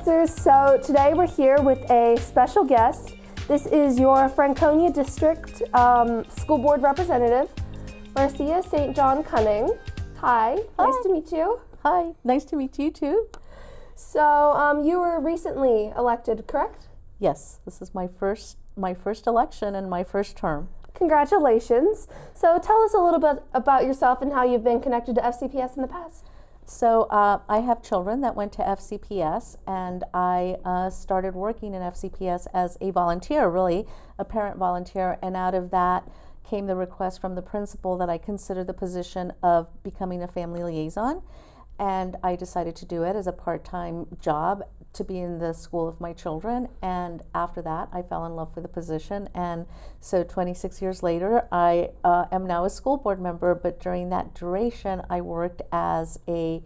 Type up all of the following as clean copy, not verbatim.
Podcasters. So today we're here with a special guest. This is your Franconia District School Board Representative, Marcia St. John-Cunning. Hi, nice to meet you. Hi, nice to meet you too. So you were recently elected, correct? Yes, this is my first election and my first term. Congratulations. So tell us a little bit about yourself and how you've been connected to FCPS in the past. So I have children that went to FCPS, and I started working in FCPS as a volunteer, really, a parent volunteer, and out of that came the request from the principal that I consider the position of becoming a family liaison, and I decided to do it as a part-time job to be in the school of my children, and after that I fell in love with the position, and so 26 years later I am now a school board member, but during that duration I worked as a,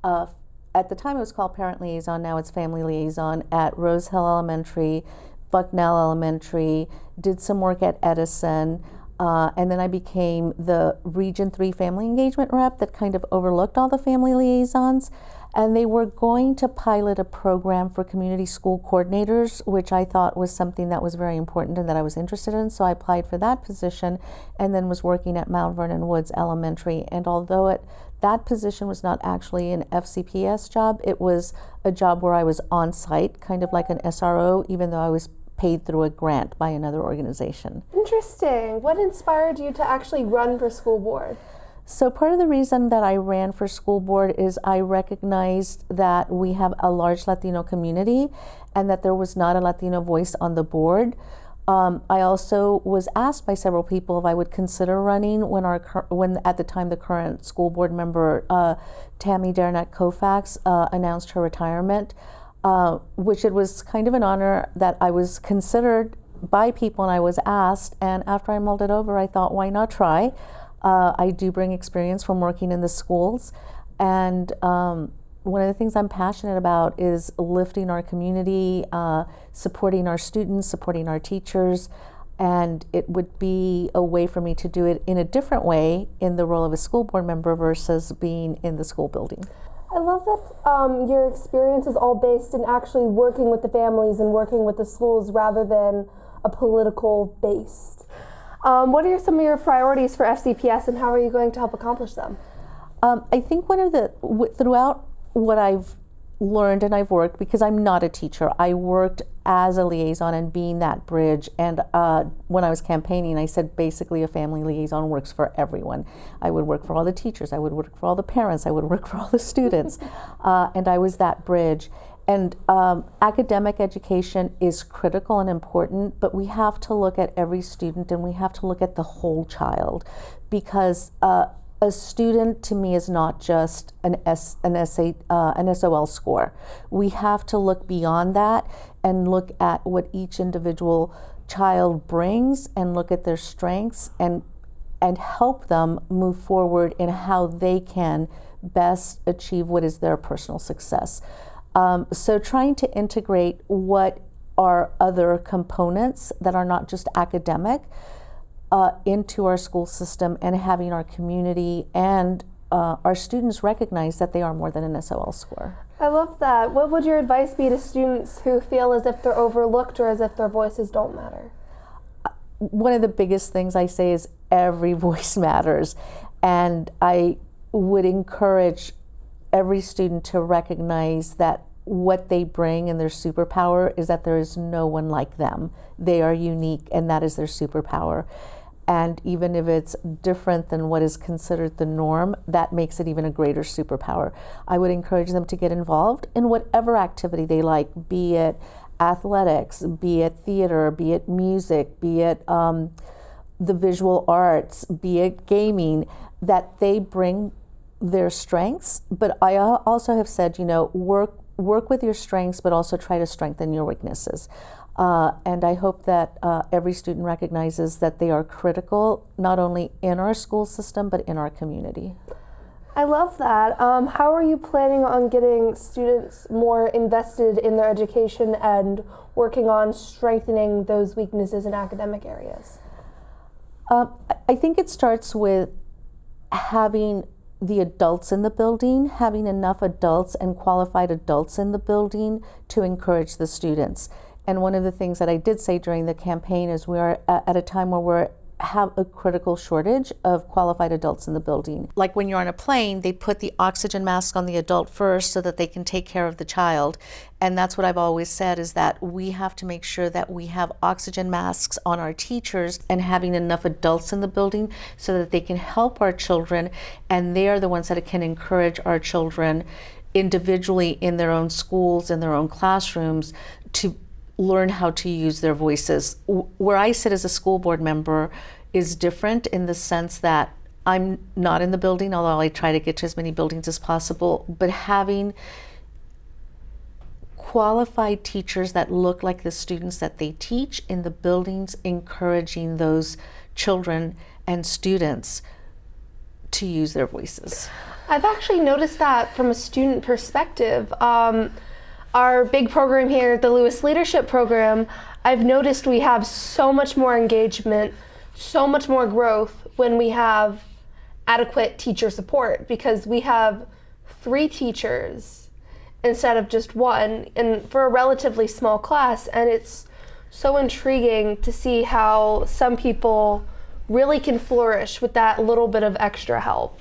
at the time it was called parent liaison, now it's family liaison at Rose Hill Elementary, Bucknell Elementary, did some work at Edison, and then I became the Region 3 family engagement rep that kind of overlooked all the family liaisons. And they were going to pilot a program for community school coordinators, which I thought was something that was very important and that I was interested in. So I applied for that position and then was working at Mount Vernon Woods Elementary. And although that position was not actually an FCPS job, it was a job where I was on site, kind of like an SRO, even though I was paid through a grant by another organization. Interesting. What inspired you to actually run for school board? So part of the reason that I ran for school board is I recognized that we have a large Latino community and that there was not a Latino voice on the board. I also was asked by several people if I would consider running when at the time the current school board member, Tammy Dernack Koufax, announced her retirement, which it was kind of an honor that I was considered by people and I was asked, and after I mulled it over I thought, why not try? I do bring experience from working in the schools, and one of the things I'm passionate about is lifting our community, supporting our students, supporting our teachers, and it would be a way for me to do it in a different way in the role of a school board member versus being in the school building. I love that your experience is all based in actually working with the families and working with the schools rather than a political based. What are some of your priorities for FCPS and how are you going to help accomplish them? I think throughout what I've learned and I've worked, because I'm not a teacher, I worked as a liaison and being that bridge, and when I was campaigning I said basically a family liaison works for everyone. I would work for all the teachers, I would work for all the parents, I would work for all the students, and I was that bridge. And academic education is critical and important, but we have to look at every student and we have to look at the whole child, because a student to me is not just an SOL score. We have to look beyond that and look at what each individual child brings and look at their strengths and help them move forward in how they can best achieve what is their personal success. So trying to integrate what are other components that are not just academic into our school system, and having our community and our students recognize that they are more than an SOL score. I love that. What would your advice be to students who feel as if they're overlooked or as if their voices don't matter? One of the biggest things I say is every voice matters, and I would encourage every student to recognize that what they bring and their superpower is that there is no one like them. They are unique, and that is their superpower. And even if it's different than what is considered the norm, that makes it even a greater superpower. I would encourage them to get involved in whatever activity they like, be it athletics, be it theater, be it music, be it the visual arts, be it gaming, that they bring their strengths. But I also have said, work with your strengths, but also try to strengthen your weaknesses. And I hope that every student recognizes that they are critical, not only in our school system, but in our community. I love that. How are you planning on getting students more invested in their education and working on strengthening those weaknesses in academic areas? I think it starts with having the adults in the building, having enough adults and qualified adults in the building to encourage the students. And one of the things that I did say during the campaign is we're at a time where we have a critical shortage of qualified adults in the building. Like when you're on a plane, they put the oxygen mask on the adult first so that they can take care of the child. And that's what I've always said, is that we have to make sure that we have oxygen masks on our teachers and having enough adults in the building so that they can help our children, and they are the ones that can encourage our children individually in their own schools, in their own classrooms, to learn how to use their voices. Where I sit as a school board member is different in the sense that I'm not in the building, although I try to get to as many buildings as possible, but having qualified teachers that look like the students that they teach in the buildings, encouraging those children and students to use their voices. I've actually noticed that from a student perspective. Our big program here, the Lewis Leadership Program, I've noticed we have so much more engagement, so much more growth when we have adequate teacher support, because we have 3 teachers instead of just 1, and for a relatively small class. And it's so intriguing to see how some people really can flourish with that little bit of extra help.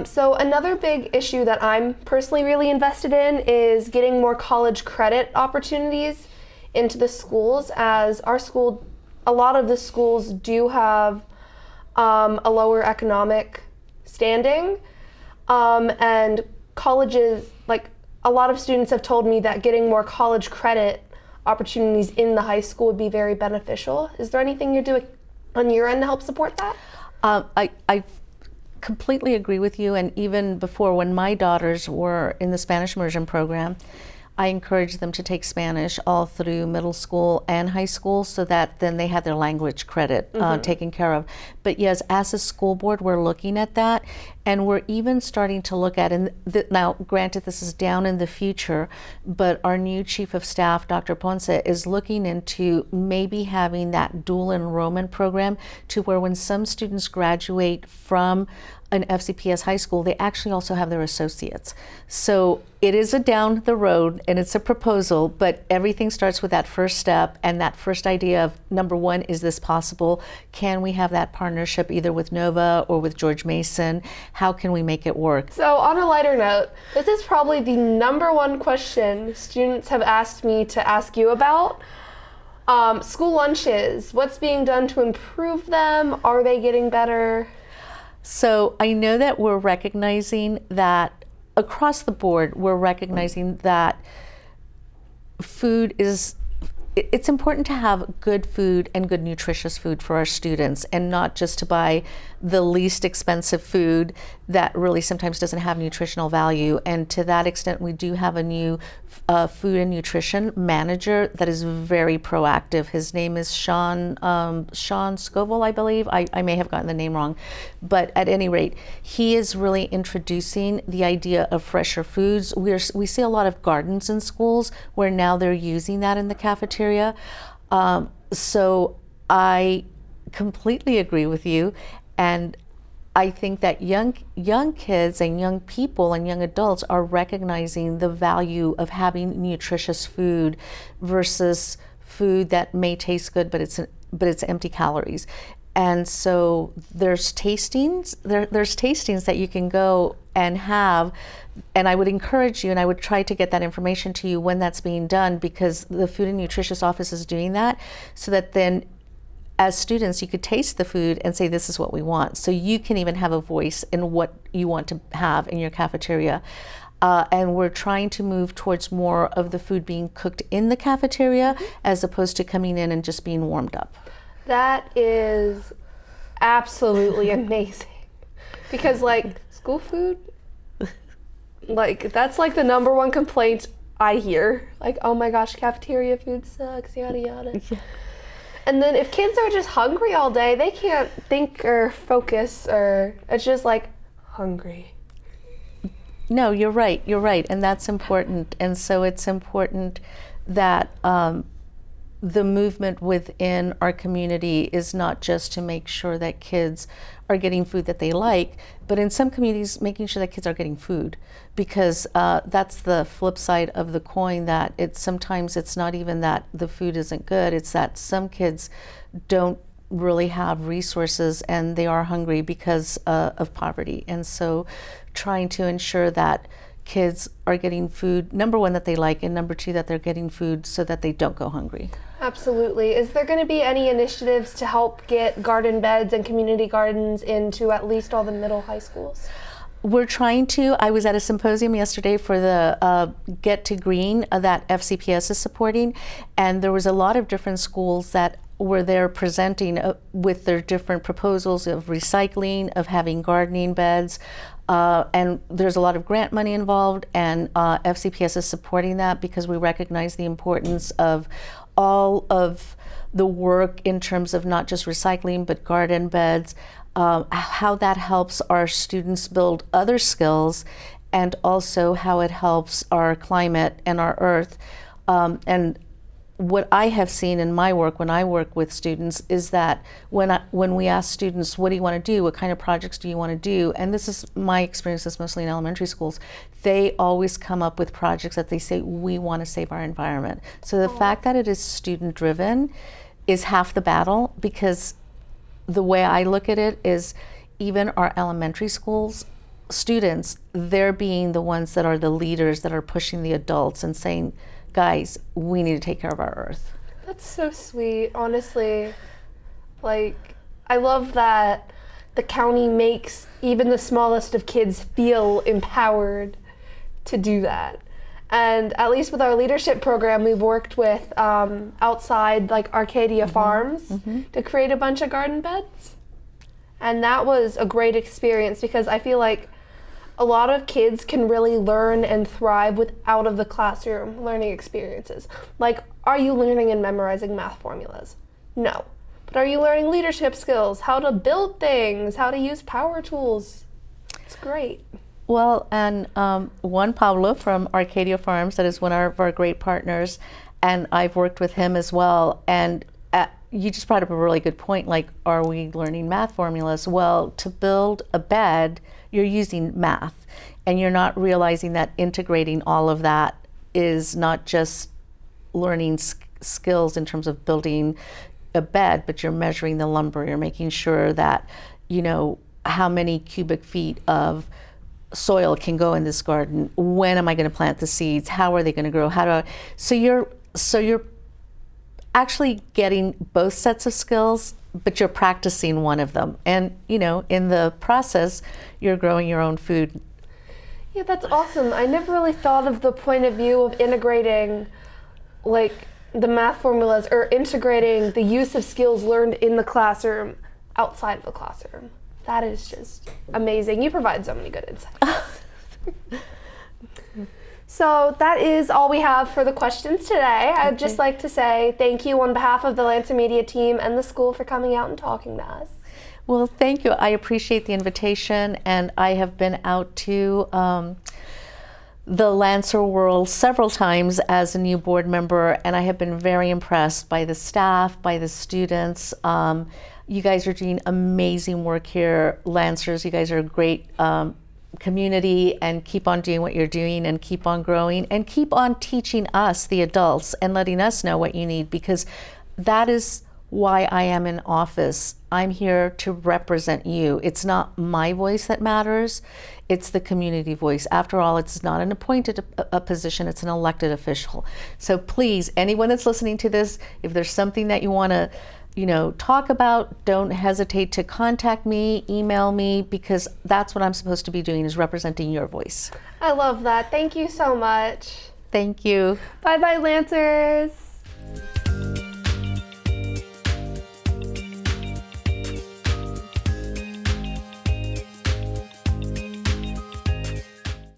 So another big issue that I'm personally really invested in is getting more college credit opportunities into the schools, as our school, a lot of the schools do have a lower economic standing, and colleges, like a lot of students have told me that getting more college credit opportunities in the high school would be very beneficial. Is there anything you're doing on your end to help support that? I completely agree with you, and even before, when my daughters were in the Spanish immersion program, I encouraged them to take Spanish all through middle school and high school, so that then they had their language credit taken care of. But yes, as a school board, we're looking at that, and we're even starting to look at, and now granted this is down in the future, but our new chief of staff, Dr. Ponce, is looking into maybe having that dual enrollment program, to where when some students graduate from an FCPS high school, they actually also have their associates. So it is a down the road, and it's a proposal, but everything starts with that first step and that first idea of, number one, is this possible? Can we have that partnership either with Nova or with George Mason? How can we make it work? So on a lighter note, this is probably the number one question students have asked me to ask you about. School lunches, what's being done to improve them? Are they getting better? So I know that we're recognizing that across the board, we're recognizing that food is, it's important to have good food and good nutritious food for our students, and not just to buy the least expensive food that really sometimes doesn't have nutritional value. And to that extent, we do have a new food and nutrition manager that is very proactive. His name is Sean Scoville, I believe. I may have gotten the name wrong, but at any rate, he is really introducing the idea of fresher foods. We see a lot of gardens in schools where now they're using that in the cafeteria. So I completely agree with you, and I think that young kids and young people and young adults are recognizing the value of having nutritious food versus food that may taste good, but it's empty calories. And so there's tastings. There's tastings that you can go and have, and I would encourage you, and I would try to get that information to you when that's being done, because the Food and Nutritious Office is doing that, so that then as students, you could taste the food and say, this is what we want. So you can even have a voice in what you want to have in your cafeteria. And we're trying to move towards more of the food being cooked in the cafeteria as opposed to coming in and just being warmed up. That is absolutely amazing. Because like school food, like that's like the number one complaint I hear. Like, oh my gosh, cafeteria food sucks, yada yada. Yeah. And then if kids are just hungry all day, they can't think or focus, or it's just like hungry. No, you're right, and that's important. And so it's important that the movement within our community is not just to make sure that kids are getting food that they like, but in some communities making sure that kids are getting food, because that's the flip side of the coin, that sometimes it's not even that the food isn't good, it's that some kids don't really have resources and they are hungry because of poverty. And so trying to ensure that kids are getting food, number one, that they like, and number two, that they're getting food so that they don't go hungry. Absolutely. Is there going to be any initiatives to help get garden beds and community gardens into at least all the middle high schools? We're trying to. I was at a symposium yesterday for the Get to Green that FCPS is supporting, and there was a lot of different schools that were there presenting with their different proposals of recycling, of having gardening beds, and there's a lot of grant money involved, and FCPS is supporting that because we recognize the importance of all of the work in terms of not just recycling but garden beds, how that helps our students build other skills, and also how it helps our climate and our earth. And what I have seen in my work when I work with students is that when we ask students, what do you want to do? What kind of projects do you want to do? And this is my experience, is mostly in elementary schools. They always come up with projects that they say, we want to save our environment. So the fact that it is student driven is half the battle, because the way I look at it is even our elementary schools students, they're being the ones that are the leaders that are pushing the adults and saying, guys, we need to take care of our earth. That's so sweet, honestly. Like, I love that the county makes even the smallest of kids feel empowered to do that. And at least with our leadership program, we've worked with outside, like Arcadia Farms, to create a bunch of garden beds. And that was a great experience, because I feel like a lot of kids can really learn and thrive with out of the classroom learning experiences. Like, are you learning and memorizing math formulas? No. But are you learning leadership skills, how to build things, how to use power tools? It's great. Well, and Juan Pablo from Arcadia Farms, that is one of our great partners, and I've worked with him as well. And you just brought up a really good point, like, are we learning math formulas? Well, to build a bed, you're using math, and you're not realizing that integrating all of that is not just learning skills in terms of building a bed, but you're measuring the lumber, you're making sure that, you know, how many cubic feet of soil can go in this garden, when am I going to plant the seeds, how are they going to grow, so you're actually getting both sets of skills, but you're practicing one of them. And, you know, in the process, you're growing your own food. Yeah, that's awesome. I never really thought of the point of view of integrating, like, the math formulas, or integrating the use of skills learned in the classroom outside of the classroom. That is just amazing. You provide so many good insights. So that is all we have for the questions today. I'd just like to say thank you on behalf of the Lancer Media team and the school for coming out and talking to us. Well, thank you. I appreciate the invitation, and I have been out to the Lancer world several times as a new board member, and I have been very impressed by the staff, by the students. You guys are doing amazing work here, Lancers. You guys are a great community, and keep on doing what you're doing, and keep on growing, and keep on teaching us, the adults, and letting us know what you need, because that is why I am in office. I'm here to represent you. It's not my voice that matters, it's the community voice. After all, it's not an appointed position, it's an elected official. So please, anyone that's listening to this, if there's something that you want to, you know, talk about, don't hesitate to contact me, email me, because that's what I'm supposed to be doing, is representing your voice. I love that. Thank you so much. Thank you. Bye-bye, Lancers.